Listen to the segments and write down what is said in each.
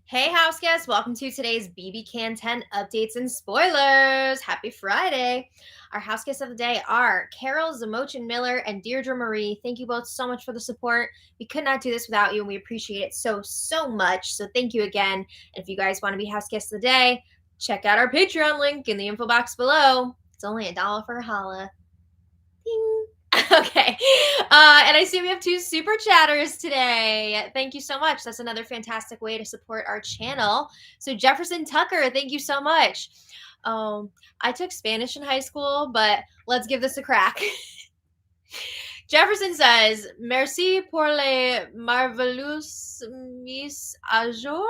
Hey, house guests, welcome to today's BBCan 10 updates and spoilers. Happy Friday. Our house guests of the day are Carol Zamochin Miller and Deirdre Marie. Thank you both so much for the support. We could not do this without you, and we appreciate it so much. So thank you again. And if you guys want to be house guests of the day, check out our Patreon link in the info box below. It's only $1 for a holla. Ding. Okay. And I see we have 2 super chatters today. Thank you so much. That's another fantastic way to support our channel. So Jefferson Tucker, thank you so much. I took Spanish in high school, but let's give this a crack. Jefferson says, merci pour les marvelous mis à jour.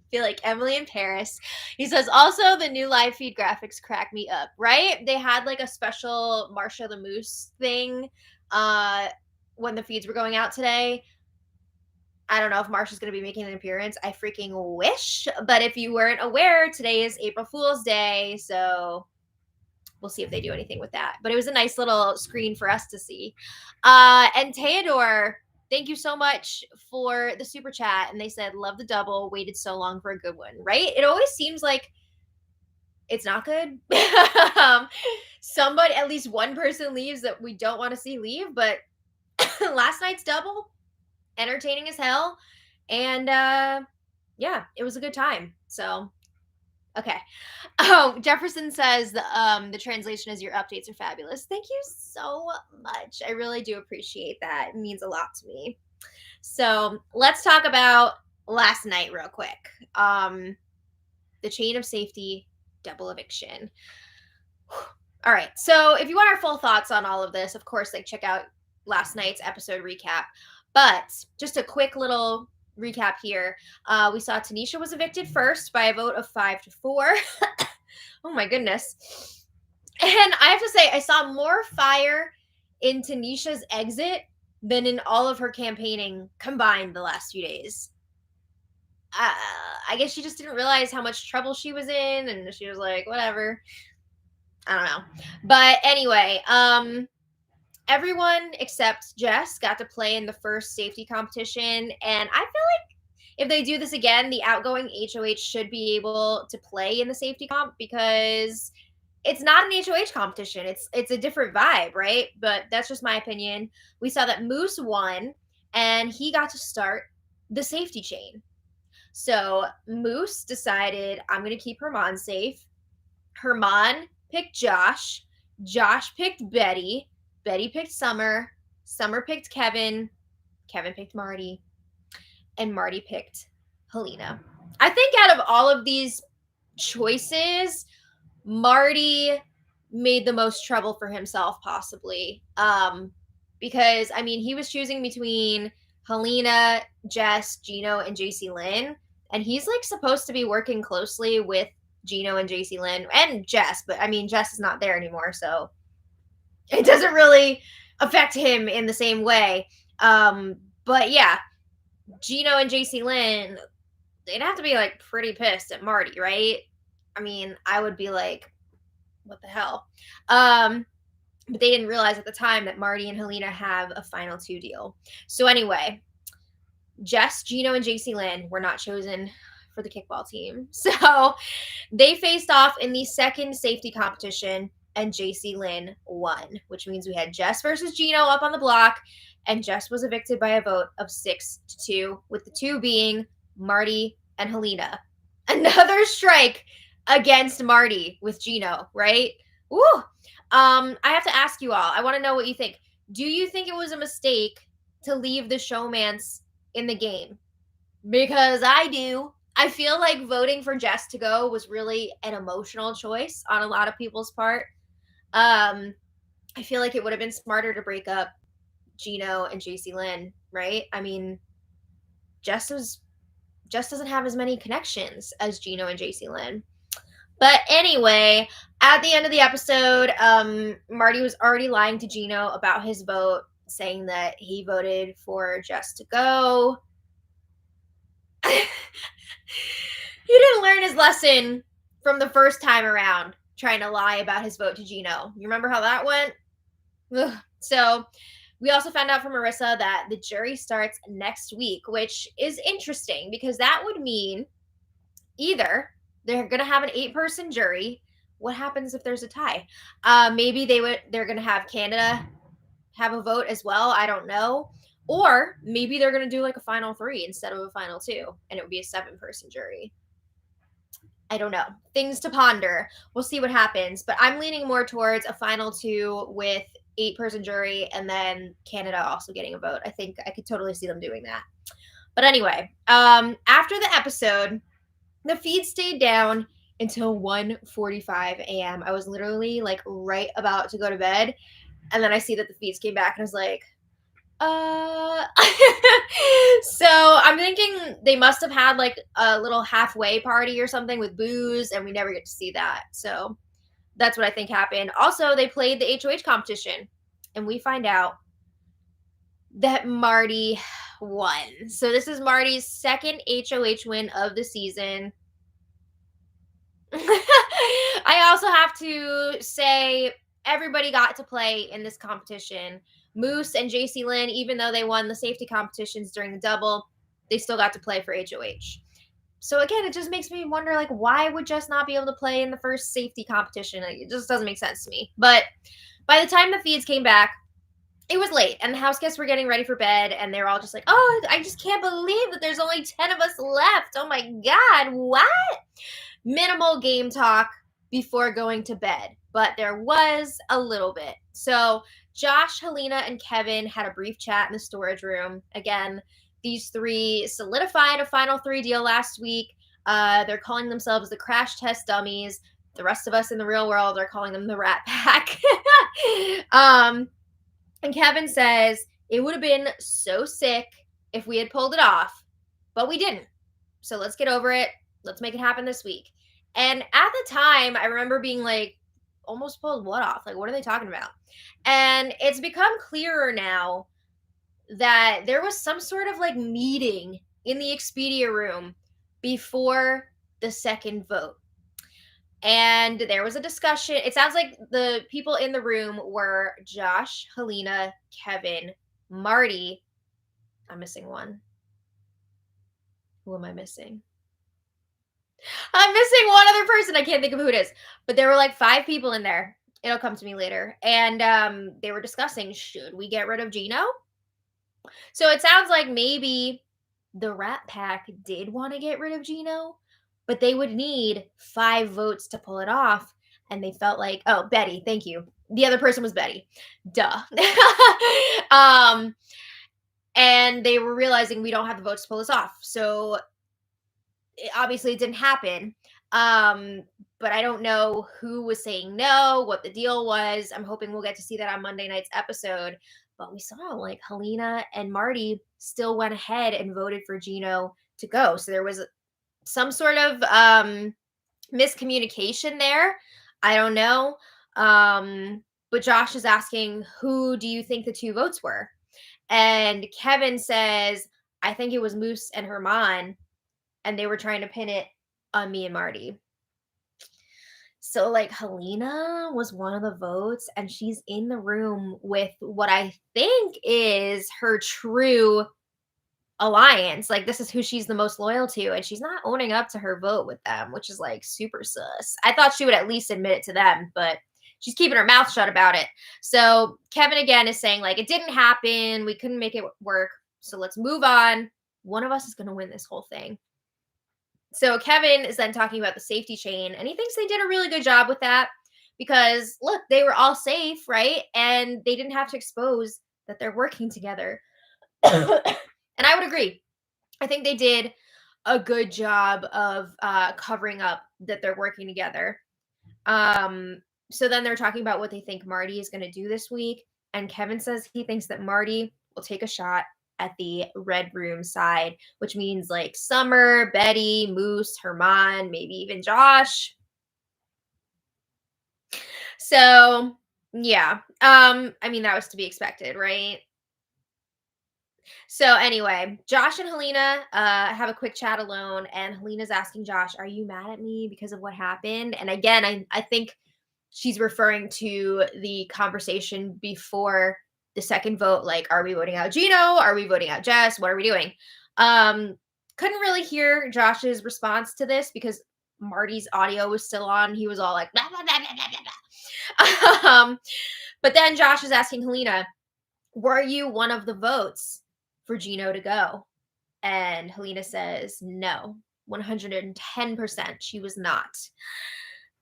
Feel like Emily in Paris. He says, also the new live feed graphics crack me up, right? They had like a special Marsha the Moose thing when the feeds were going out today. I don't know if Marsha's going to be making an appearance. I freaking wish. But if you weren't aware, today is April Fool's Day. So we'll see if they do anything with that. But it was a nice little screen for us to see. And Theodore, thank you so much for the super chat. And they said, love the double, waited so long for a good one, right? It always seems like it's not good. Somebody, at least one person leaves that we don't want to see leave. But last night's double, entertaining as hell. And yeah, it was a good time. So okay. Oh, Jefferson says the translation is your updates are fabulous. Thank you so much. I really do appreciate that. It means a lot to me. So let's talk about last night real quick. The chain of safety double eviction. All right. So if you want our full thoughts on all of this, of course, like check out last night's episode recap. But just a quick little recap here. We saw Tanisha was evicted first by a vote of 5-4. Oh my goodness. And I have to say, I saw more fire in Tanisha's exit than in all of her campaigning combined the last few days. I guess she just didn't realize how much trouble she was in, and she was like, whatever. I don't know. But anyway, everyone except Jess got to play in the first safety competition, and I feel like if they do this again, the outgoing HOH should be able to play in the safety comp because it's not an HOH competition. It's a different vibe, right? But that's just my opinion. We saw that Moose won, and he got to start the safety chain. So Moose decided, I'm going to keep Herman safe. Herman picked Josh. Josh picked Betty. Betty picked Summer. Summer picked Kevin. Kevin picked Marty. And Marty picked Helena. I think out of all of these choices, Marty made the most trouble for himself, possibly. Because, I mean, he was choosing between Helena, Jess, Gino, and JC Lynn. And he's, like, supposed to be working closely with Gino and JC Lynn and Jess. But, I mean, Jess is not there anymore, so it doesn't really affect him in the same way. But, yeah. Gino and JC Lynn, they'd have to be like pretty pissed at Marty, right? I mean, I would be like, what the hell? But they didn't realize at the time that Marty and Helena have a final 2 deal. So anyway, Jess, Gino, and JC Lynn were not chosen for the kickball team. So they faced off in the second safety competition, and JC Lynn won, which means we had Jess versus Gino up on the block, and Jess was evicted by a vote of 6-2, with the 2 being Marty and Helena. Another strike against Marty with Gino, right? Woo! I have to ask you all, I want to know what you think. Do you think it was a mistake to leave the showmance in the game? Because I do. I feel like voting for Jess to go was really an emotional choice on a lot of people's part. I feel like it would have been smarter to break up Gino and JC Lynn, right? I mean, Jess doesn't have as many connections as Gino and JC Lynn. But anyway, at the end of the episode, Marty was already lying to Gino about his vote, saying that he voted for Jess to go. He didn't learn his lesson from the first time around, trying to lie about his vote to Gino. You remember how that went? Ugh. So We also found out from Marissa that the jury starts next week, which is interesting because that would mean either they're going to have an 8-person jury. What happens if there's a tie? Maybe they're going to have Canada have a vote as well. I don't know. Or maybe they're going to do like a final 3 instead of a final 2, and it would be a 7-person jury. I don't know. Things to ponder. We'll see what happens. But I'm leaning more towards a final 2 with 8-person jury and then Canada also getting a vote. I think I could totally see them doing that. But anyway, after the episode, the feed stayed down until 1:45 a.m. I was literally like right about to go to bed. And then I see that the feeds came back and I was like, so I'm thinking they must have had like a little halfway party or something with booze, and we never get to see that. So that's what I think happened. Also, they played the HOH competition, and we find out that Marty won. So this is Marty's second HOH win of the season. I also have to say everybody got to play in this competition. Moose and JC Lynn, even though they won the safety competitions during the double, they still got to play for HOH. So again, it just makes me wonder, like, why would Jess not be able to play in the first safety competition? Like, it just doesn't make sense to me. But by the time the feeds came back, it was late, and the house guests were getting ready for bed, and they were all just like, oh, I just can't believe that there's only 10 of us left. Oh my God, what? Minimal game talk before going to bed, but there was a little bit. So Josh, Helena, and Kevin had a brief chat in the storage room. Again, these 3 solidified a final 3 deal last week. They're calling themselves the crash test dummies. The rest of us in the real world are calling them the Rat Pack. And Kevin says, it would have been so sick if we had pulled it off, but we didn't. So let's get over it. Let's make it happen this week. And at the time, I remember being like, almost pulled what off? Like, what are they talking about? And it's become clearer now that there was some sort of like meeting in the Expedia room before the second vote. And there was a discussion. It sounds like the people in the room were Josh, Helena, Kevin, Marty. I'm missing one. Who am I missing? I'm missing one other person. I can't think of who it is. But there were like 5 people in there. It'll come to me later. And they were discussing, should we get rid of Gino? So it sounds like maybe the Rat Pack did want to get rid of Gino, but they would need 5 votes to pull it off. And they felt like, oh, Betty, thank you. The other person was Betty. Duh. And they were realizing we don't have the votes to pull this off. So obviously it didn't happen. But I don't know who was saying no, what the deal was. I'm hoping we'll get to see that on Monday night's episode. But we saw like Helena and Marty still went ahead and voted for Gino to go. So there was some sort of miscommunication there. I don't know. But Josh is asking, who do you think the 2 votes were? And Kevin says, I think it was Moose and Herman. And they were trying to pin it on me and Marty. So, like, Helena was one of the votes, and she's in the room with what I think is her true alliance. Like, this is who she's the most loyal to, and she's not owning up to her vote with them, which is, like, super sus. I thought she would at least admit it to them, but she's keeping her mouth shut about it. So, Kevin, again, is saying, like, it didn't happen. We couldn't make it work. So, let's move on. One of us is going to win this whole thing. So Kevin is then talking about the safety chain, and he thinks they did a really good job with that because, look, they were all safe, right? And they didn't have to expose that they're working together. And I would agree. I think they did a good job of covering up that they're working together. So then they're talking about what they think Marty is going to do this week. And Kevin says he thinks that Marty will take a shot at the red room side, which means like Summer, Betty, Moose, Herman, maybe even Josh. So yeah, I mean, that was to be expected, right? So anyway, Josh and Helena have a quick chat alone, and Helena's asking Josh, are you mad at me because of what happened? And again, I think she's referring to the conversation before the second vote, like, are we voting out Gino? Are we voting out Jess? What are we doing? Couldn't really hear Josh's response to this because Marty's audio was still on. He was all like, blah, blah, blah, blah, blah, blah. But then Josh is asking Helena, were you one of the votes for Gino to go? And Helena says, no, 110% she was not.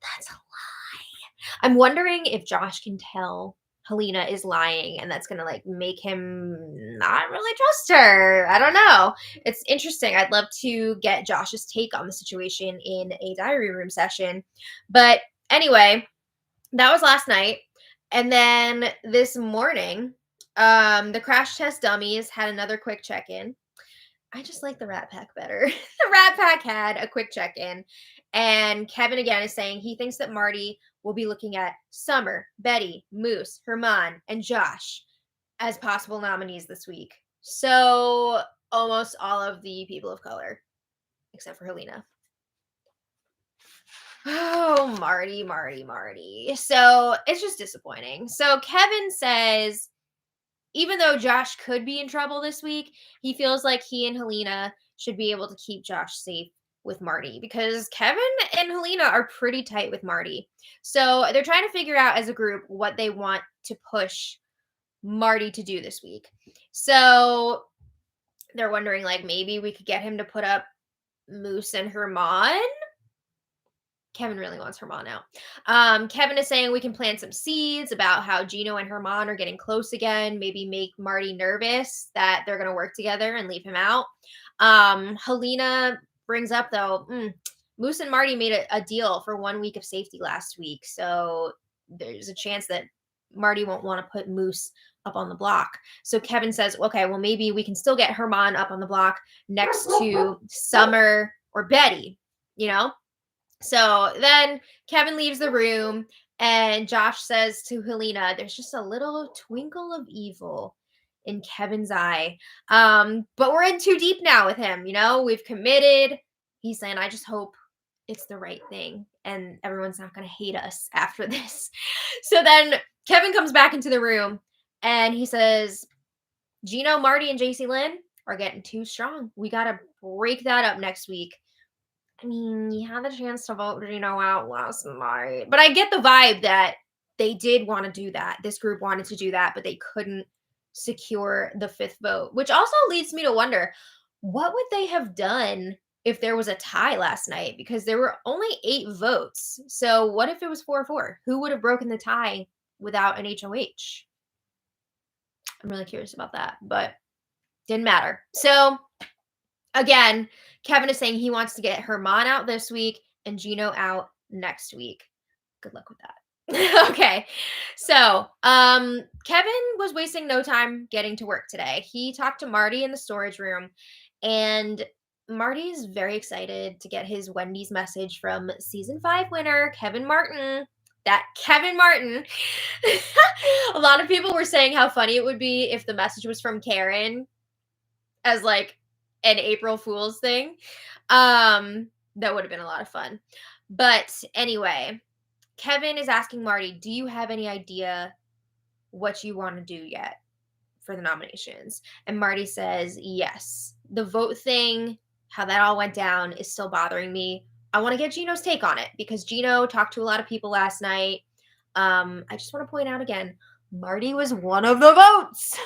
That's a lie. I'm wondering if Josh can tell Helena is lying and that's going to like make him not really trust her. I don't know. It's interesting. I'd love to get Josh's take on the situation in a diary room session. But anyway, that was last night. And then this morning, the crash test dummies had another quick check-in. I just like the Rat Pack better. The Rat Pack had a quick check-in, and Kevin again is saying he thinks that Marty will be looking at Summer, Betty, Moose, Herman, and Josh as possible nominees this week. So almost all of the people of color, except for Helena. Oh, Marty. So it's just disappointing. So Kevin says, even though Josh could be in trouble this week, he feels like he and Helena should be able to keep Josh safe with Marty because Kevin and Helena are pretty tight with Marty. So they're trying to figure out as a group what they want to push Marty to do this week. So they're wondering, like, maybe we could get him to put up Moose and Herman. Kevin really wants Herman out. Kevin is saying we can plant some seeds about how Gino and Herman are getting close again. Maybe make Marty nervous that they're going to work together and leave him out. Helena brings up, though, Moose and Marty made a deal for 1 week of safety last week. So there's a chance that Marty won't want to put Moose up on the block. So Kevin says, okay, well, maybe we can still get Herman up on the block next to Summer or Betty, you know? So then Kevin leaves the room and Josh says to Helena, there's just a little twinkle of evil in Kevin's eye. But we're in too deep now with him, you know, we've committed. He's saying, I just hope it's the right thing and everyone's not going to hate us after this. So then Kevin comes back into the room and he says, Gino, Marty, and JC Lynn are getting too strong. We got to break that up next week. I mean, you had the chance to vote Gino out last night. But I get the vibe that they did want to do that. This group wanted to do that, but they couldn't secure the fifth vote, which also leads me to wonder, what would they have done if there was a tie last night? Because there were only 8 votes. So what if it was 4-4? Who would have broken the tie without an HOH? I'm really curious about that, but didn't matter. So again, Kevin is saying he wants to get Herman out this week and Gino out next week. Good luck with that. Okay. So, Kevin was wasting no time getting to work today. He talked to Marty in the storage room, and Marty's very excited to get his Wendy's message from season 5 winner, Kevin Martin. That Kevin Martin. A lot of people were saying how funny it would be if the message was from Karen as like an April Fool's thing. That would have been a lot of fun. But anyway, Kevin is asking Marty, do you have any idea what you want to do yet for the nominations? And Marty says, yes. The vote thing, how that all went down is still bothering me. I want to get Gino's take on it because Gino talked to a lot of people last night. I just want to point out again, Marty was one of the votes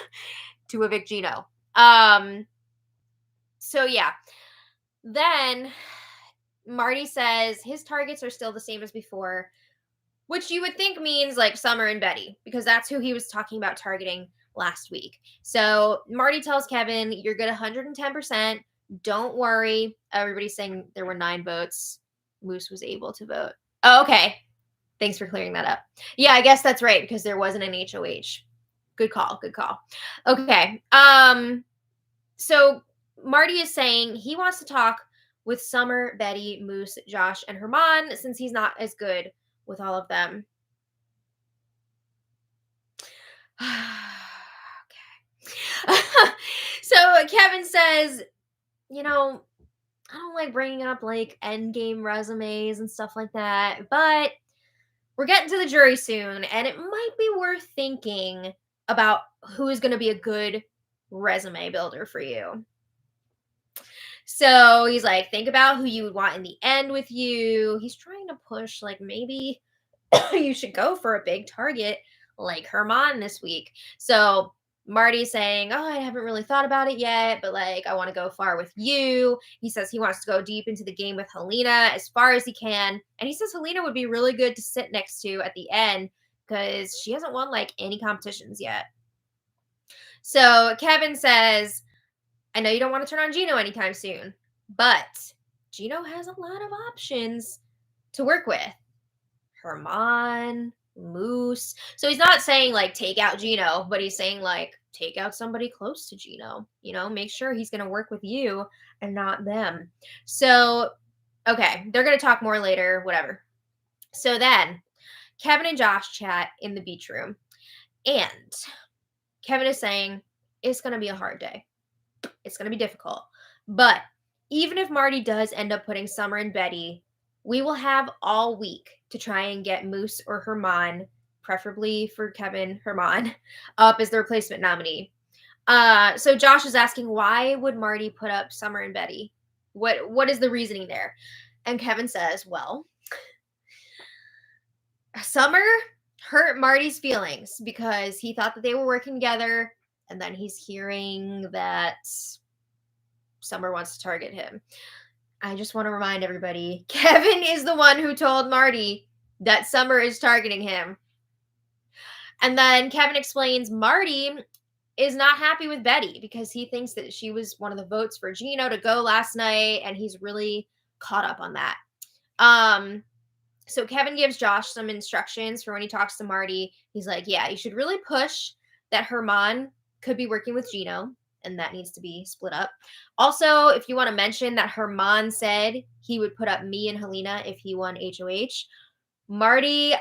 to evict Gino. So yeah, then Marty says his targets are still the same as before, which you would think means like Summer and Betty, because that's who he was talking about targeting last week. So Marty tells Kevin, you're good 110%. Don't worry. Everybody's saying there were 9 votes. Moose was able to vote. Oh, okay. Thanks for clearing that up. Yeah, I guess that's right, because there wasn't an HOH. Good call. Okay. So Marty is saying he wants to talk with Summer, Betty, Moose, Josh, and Herman since he's not as good with all of them. Okay. So Kevin says, you know, I don't like bringing up like endgame resumes and stuff like that, but we're getting to the jury soon, and it might be worth thinking about who is going to be a good resume builder for you. So he's like, think about who you would want in the end with you. He's trying to push, like, maybe you should go for a big target like Herman this week. So Marty's saying, oh, I haven't really thought about it yet, but like, I want to go far with you. He says he wants to go deep into the game with Helena as far as he can. And he says Helena would be really good to sit next to at the end because she hasn't won like any competitions yet. So Kevin says, I know you don't want to turn on Gino anytime soon, but Gino has a lot of options to work with. Herman, Moose. So he's not saying like take out Gino, but he's saying like take out somebody close to Gino. You know, make sure he's going to work with you and not them. So, okay, they're going to talk more later, whatever. So then Kevin and Josh chat in the beach room, and Kevin is saying it's going to be a hard day. It's going to be difficult. But even if Marty does end up putting Summer and Betty, we will have all week to try and get Moose or Herman, preferably for Kevin, Herman, up as the replacement nominee. So Josh is asking, why would Marty put up Summer and Betty? What is the reasoning there? And Kevin says, well, Summer hurt Marty's feelings because he thought that they were working together, and then he's hearing that Summer wants to target him. I just want to remind everybody, Kevin is the one who told Marty that Summer is targeting him. And then Kevin explains Marty is not happy with Betty because he thinks that she was one of the votes for Gino to go last night, and he's really caught up on that. So Kevin gives Josh some instructions for when he talks to Marty. He's like, yeah, you should really push that Herman could be working with Gino, and that needs to be split up. Also, if you want to mention that Herman said he would put up me and Helena if he won HOH, Marty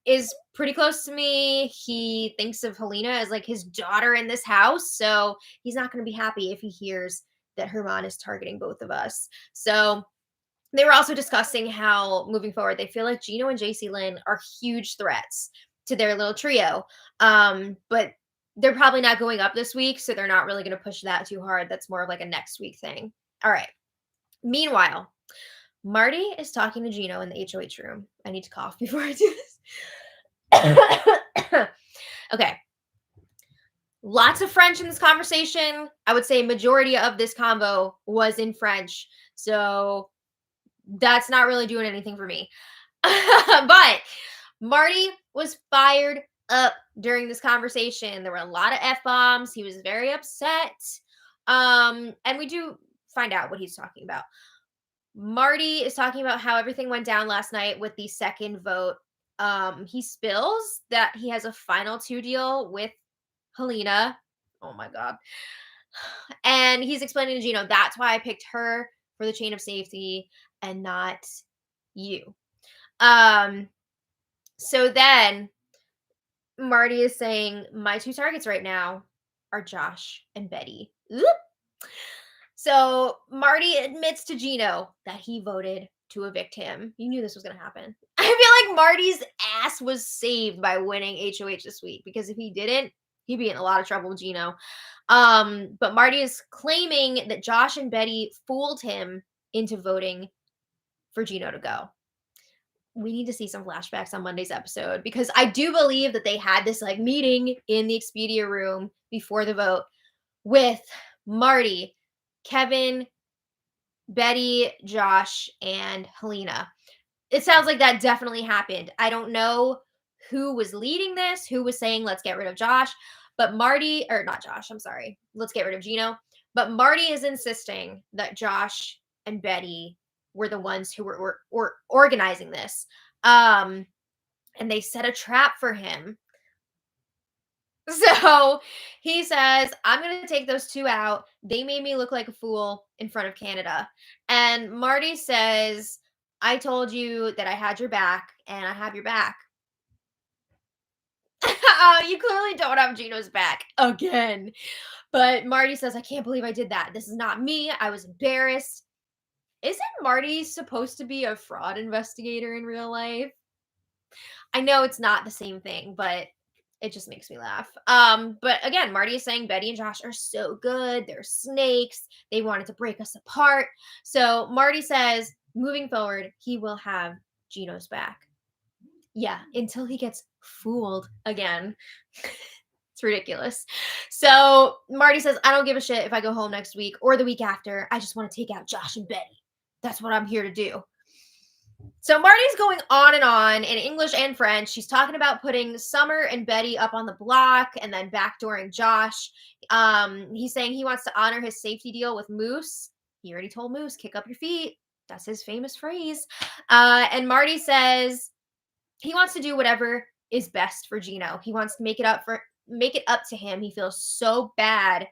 is pretty close to me. He thinks of Helena as like his daughter in this house, so he's not going to be happy if he hears that Herman is targeting both of us. So they were also discussing how moving forward, they feel like Gino and JC Lynn are huge threats to their little trio. But they're probably not going up this week, so they're not really going to push that too hard. That's more of like a next week thing. All right. Meanwhile, Marty is talking to Gino in the HOH room. I need to cough before I do this. Okay. Lots of French in this conversation. I would say majority of this convo was in French. So that's not really doing anything for me. But Marty was fired up during this conversation. There were a lot of F-bombs. He was very upset. And we do find out what he's talking about. Marty is talking about how everything went down last night with the second vote. He spills that he has a final 2 deal with Helena. Oh my God. And he's explaining to Gino, that's why I picked her for the chain of safety and not you. So then Marty is saying, my 2 targets right now are Josh and Betty. Oop. So Marty admits to Gino that he voted to evict him. You knew this was going to happen. I feel like Marty's ass was saved by winning HOH this week, because if he didn't, he'd be in a lot of trouble with Gino. But Marty is claiming that Josh and Betty fooled him into voting for Gino to go. We need to see some flashbacks on Monday's episode, because I do believe that they had this like meeting in the Expedia room before the vote with Marty, Kevin, Betty, Josh, and Helena. It sounds like that definitely happened. I don't know who was leading this, who was saying, let's get rid of Josh, but Marty, or not Josh, I'm sorry, let's get rid of Gino. But Marty is insisting that Josh and Betty were the ones who were organizing this. And they set a trap for him. So he says, I'm going to take those 2 out. They made me look like a fool in front of Canada. And Marty says, I told you that I had your back, and I have your back. You clearly don't have Gino's back again. But Marty says, I can't believe I did that. This is not me. I was embarrassed. Isn't Marty supposed to be a fraud investigator in real life? I know it's not the same thing, but It just makes me laugh. But again, Marty is saying Betty and Josh are so good. They're snakes. They wanted to break us apart. So Marty says, moving forward, he will have Gino's back. Yeah, until he gets fooled again. It's ridiculous. So Marty says, I don't give a shit if I go home next week or the week after. I just want to take out Josh and Betty. That's what I'm here to do. So Marty's going on and on in English and French. She's talking about putting Summer and Betty up on the block and then backdooring Josh. He's saying he wants to honor his safety deal with Moose. He already told Moose, kick up your feet. That's his famous phrase. And Marty says he wants to do whatever is best for Gino. He wants to make it up to him. He feels so bad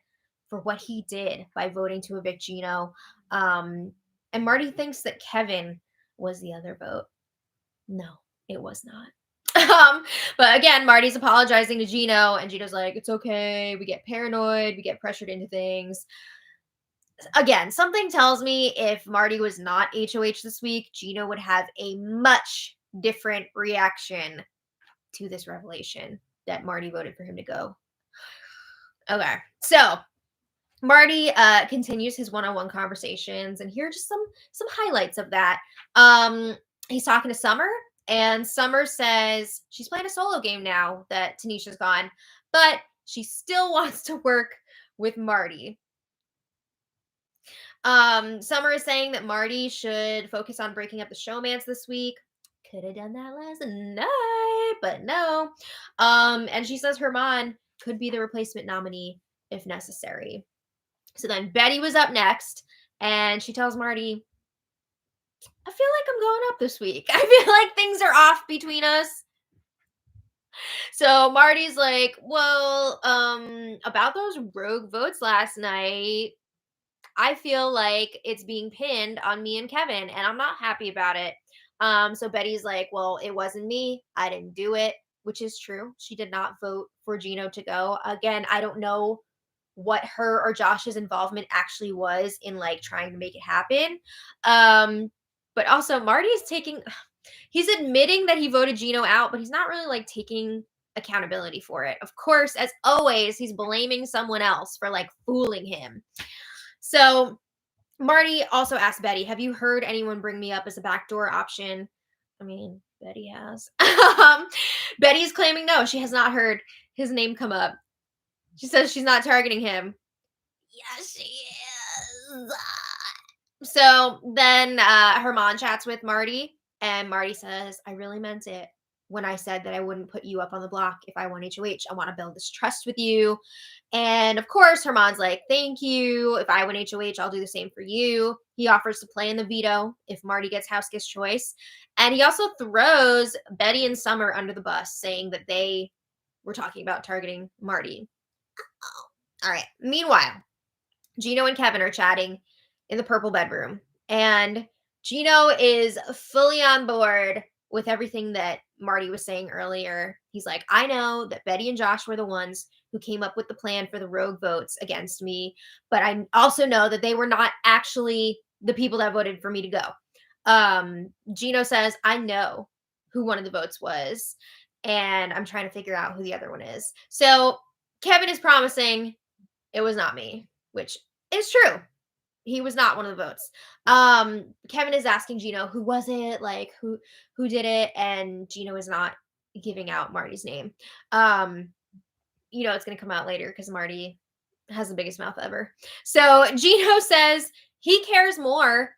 for what he did by voting to evict Gino. And Marty thinks that Kevin was the other vote. No, it was not. But again, Marty's apologizing to Gino, and Gino's like, it's okay. We get paranoid. We get pressured into things. Again, something tells me if Marty was not HOH this week, Gino would have a much different reaction to this revelation that Marty voted for him to go. Okay, so Marty continues his one-on-one conversations, and here are just some highlights of that. He's talking to Summer, and Summer says she's playing a solo game now that Tanisha's gone, but she still wants to work with Marty. Summer is saying that Marty should focus on breaking up the showmance this week. Could have done that last night, but no. And she says Herman could be the replacement nominee if necessary. So then Betty was up next, and she tells Marty, I feel like I'm going up this week. I feel like things are off between us. So Marty's like, well, about those rogue votes last night, I feel like it's being pinned on me and Kevin, and I'm not happy about it. So Betty's like, well, it wasn't me. I didn't do it, which is true. She did not vote for Gino to go. Again, I don't know what her or Josh's involvement actually was in like trying to make it happen. But also Marty's he's admitting that he voted Gino out, but he's not really like taking accountability for it. Of course, as always, he's blaming someone else for like fooling him. So Marty also asked Betty, have you heard anyone bring me up as a backdoor option? I mean, Betty has. Betty's claiming no, she has not heard his name come up. She says she's not targeting him. Yes, she is. So then Herman chats with Marty, and Marty says, I really meant it when I said that I wouldn't put you up on the block if I won HOH. I want to build this trust with you. And of course, Herman's like, thank you. If I win HOH, I'll do the same for you. He offers to play in the veto if Marty gets house guest choice. And he also throws Betty and Summer under the bus, saying that they were talking about targeting Marty. All right. Meanwhile, Gino and Kevin are chatting in the purple bedroom, and Gino is fully on board with everything that Marty was saying earlier. He's like, I know that Betty and Josh were the ones who came up with the plan for the rogue votes against me, but I also know that they were not actually the people that voted for me to go. Gino says, I know who one of the votes was, and I'm trying to figure out who the other one is. So Kevin is promising it was not me, which is true. He was not one of the votes. Kevin is asking Gino, who was it? Like, who did it? And Gino is not giving out Marty's name. It's going to come out later because Marty has the biggest mouth ever. So Gino says he cares more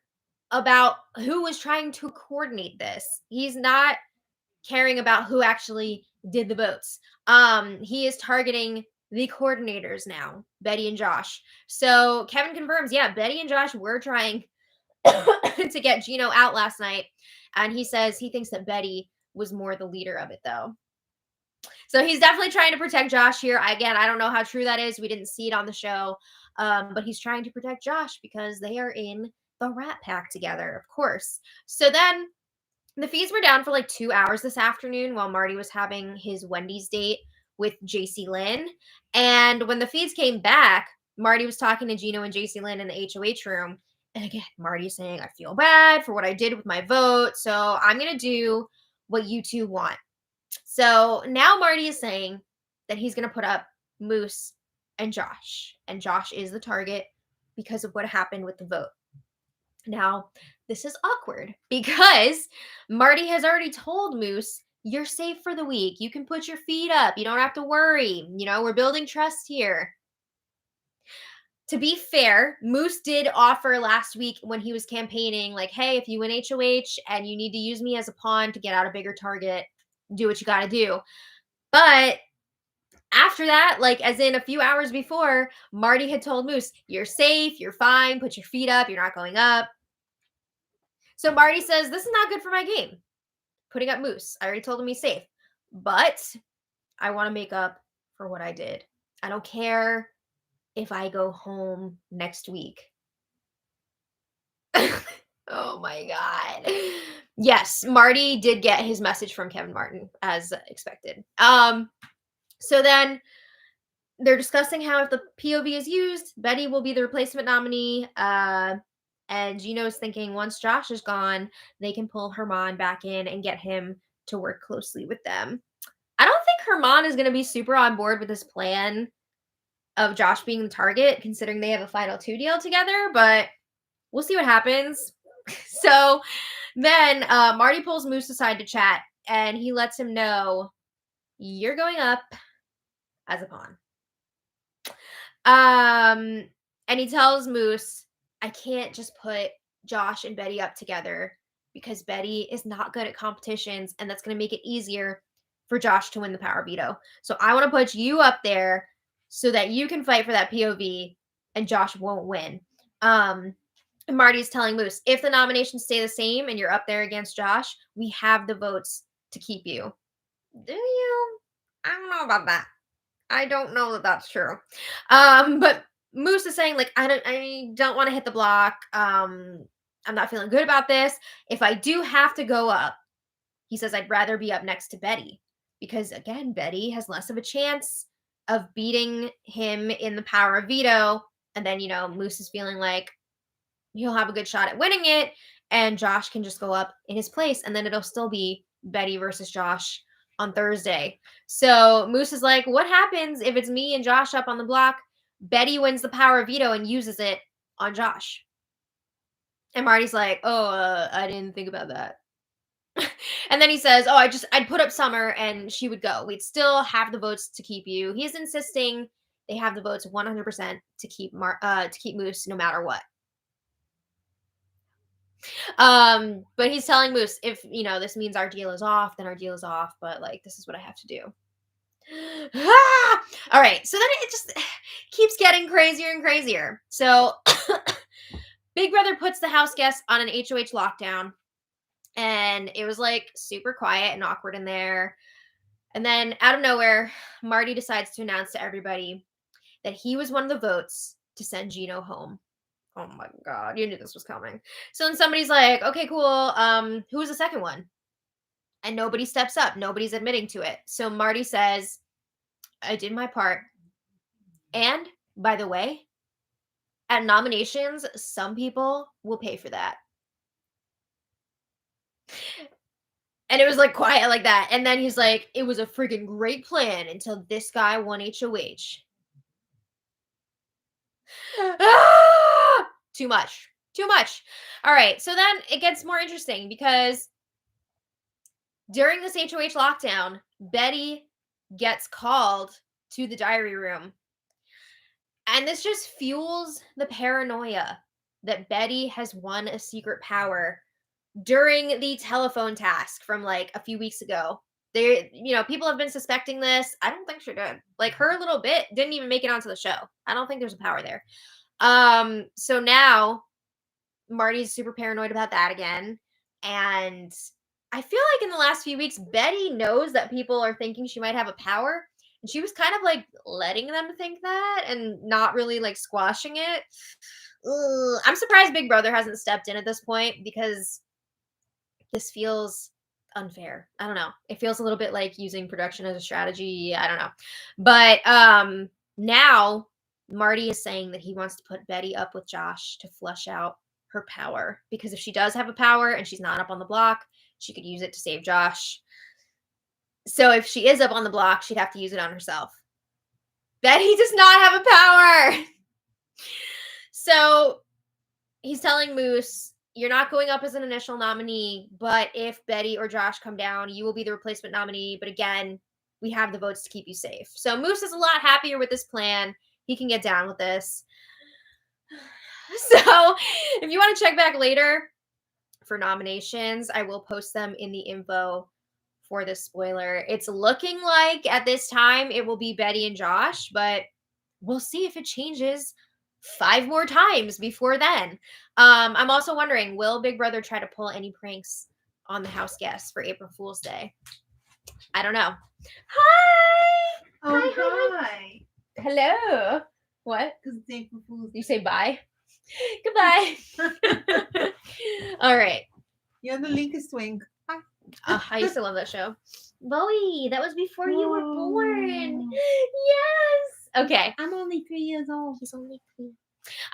about who was trying to coordinate this. He's not caring about who actually did the votes. He is targeting the coordinators now, Betty and Josh. So Kevin confirms, yeah, Betty and Josh were trying to get Gino out last night. And he says he thinks that Betty was more the leader of it, though. So he's definitely trying to protect Josh here. Again, I don't know how true that is. We didn't see it on the show. But he's trying to protect Josh because they are in the Rat Pack together, of course. So then the feeds were down for like 2 hours this afternoon while Marty was having his Wendy's date with JC Lynn. And when the feeds came back, Marty was talking to Gino and JC Lynn in the HOH room. And again, Marty's saying, I feel bad for what I did with my vote. So I'm going to do what you two want. So now Marty is saying that he's going to put up Moose and Josh. And Josh is the target because of what happened with the vote. Now, this is awkward because Marty has already told Moose, you're safe for the week. You can put your feet up. You don't have to worry. We're building trust here. To be fair, Moose did offer last week when he was campaigning, like, hey, if you win HOH and you need to use me as a pawn to get out a bigger target, do what you got to do. But after that, like as in a few hours before, Marty had told Moose, you're safe, you're fine, put your feet up, you're not going up. So Marty says, this is not good for my game. Putting up Moose. I already told him he's safe. But I want to make up for what I did. I don't care if I go home next week. Oh my God. Yes, Marty did get his message from Kevin Martin as expected. So then they're discussing how if the POV is used, Betty will be the replacement nominee. And Gino's thinking once Josh is gone, they can pull Herman back in and get him to work closely with them. I don't think Herman is going to be super on board with this plan of Josh being the target, considering they have a final 2 deal together, but we'll see what happens. So then Marty pulls Moose aside to chat, and he lets him know, you're going up as a pawn. And he tells Moose, I can't just put Josh and Betty up together because Betty is not good at competitions, and that's going to make it easier for Josh to win the power veto. So I want to put you up there so that you can fight for that POV and Josh won't win. And Marty's telling Moose, if the nominations stay the same and you're up there against Josh, we have the votes to keep you. Do you? I don't know about that. I don't know that that's true. But Moose is saying, like, I don't want to hit the block. I'm not feeling good about this. If I do have to go up, he says, I'd rather be up next to Betty. Because, again, Betty has less of a chance of beating him in the power of veto. And then, Moose is feeling like he'll have a good shot at winning it. And Josh can just go up in his place. And then it'll still be Betty versus Josh on Thursday. So Moose is like, what happens if it's me and Josh up on the block? Betty wins the power of veto and uses it on Josh. And Marty's like, I didn't think about that. And then he says, I'd put up Summer and she would go. We'd still have the votes to keep you. He's insisting they have the votes 100% to keep Moose no matter what. But he's telling Moose, if this means our deal is off, then our deal is off. But like, this is what I have to do. All right. So then it just keeps getting crazier and crazier. So Big Brother puts the house guests on an HOH lockdown, and it was like super quiet and awkward in there. And then out of nowhere, Marty decides to announce to everybody that he was one of the votes to send Gino home. Oh my God, you knew this was coming. So then somebody's like, okay, cool. Who was the second one? And nobody steps up. Nobody's admitting to it. So Marty says, I did my part. And by the way, at nominations, some people will pay for that. And it was like quiet like that. And then he's like, it was a freaking great plan until this guy won HOH. Too much. All right. So then it gets more interesting because during this HOH lockdown, Betty gets called to the diary room. And this just fuels the paranoia that Betty has won a secret power during the telephone task from like a few weeks ago. People have been suspecting this. I don't think she did. Like her little bit didn't even make it onto the show. I don't think there's a power there. So now Marty's super paranoid about that again. And I feel like in the last few weeks, Betty knows that people are thinking she might have a power. And she was kind of like letting them think that and not really like squashing it. I'm surprised Big Brother hasn't stepped in at this point because this feels unfair. I don't know. It feels a little bit like using production as a strategy. I don't know. But now Marty is saying that he wants to put Betty up with Josh to flush out her power. Because if she does have a power and she's not up on the block, she could use it to save Josh. So if she is up on the block, she'd have to use it on herself. Betty does not have a power. So he's telling Moose, you're not going up as an initial nominee, but if Betty or Josh come down, you will be the replacement nominee. But again, we have the votes to keep you safe. So Moose is a lot happier with this plan. He can get down with this. So if you want to check back later for nominations, I will post them in the info for this spoiler. It's looking like at this time it will be Betty and Josh, but we'll see if it changes 5 more times before then. I'm also wondering, will Big Brother try to pull any pranks on the house guests for April Fool's Day? I don't know. Hi! Oh, Hi. Hello. What? Because it's April Fool's. You say bye? Goodbye. All right. You're the link is swing. I used to love that show. Bowie, that was before you were born. Yes. Okay. I'm only 3 years old. He's only 3.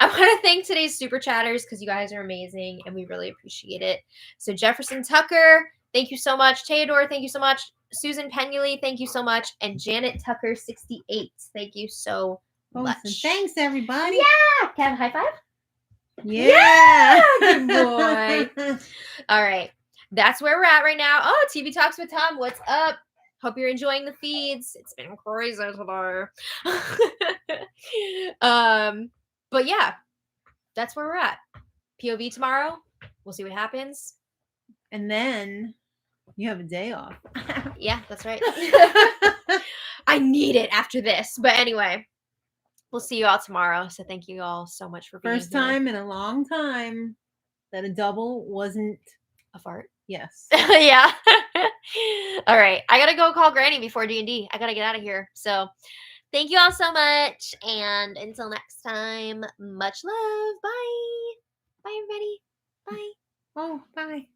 I want to thank today's super chatters because you guys are amazing and we really appreciate it. So Jefferson Tucker, thank you so much. Theodore, thank you so much. Susan Penuley, thank you so much. And Janet Tucker 68, thank you so much. Thanks, everybody. Yeah. Can I have a high five? Yeah. Good boy. All right. That's where we're at right now. Oh, TV Talks with Tom. What's up? Hope you're enjoying the feeds. It's been crazy today. But yeah, that's where we're at. POV tomorrow. We'll see what happens. And then you have a day off. Yeah, that's right. I need it after this. But anyway, we'll see you all tomorrow. So thank you all so much for being First here. time in a long time that a double wasn't A fart. Yes. Yeah. All right. I gotta go call Granny before D&D. I gotta get out of here. So thank you all so much. And until next time, much love. Bye. Bye, everybody. Bye. Oh, bye.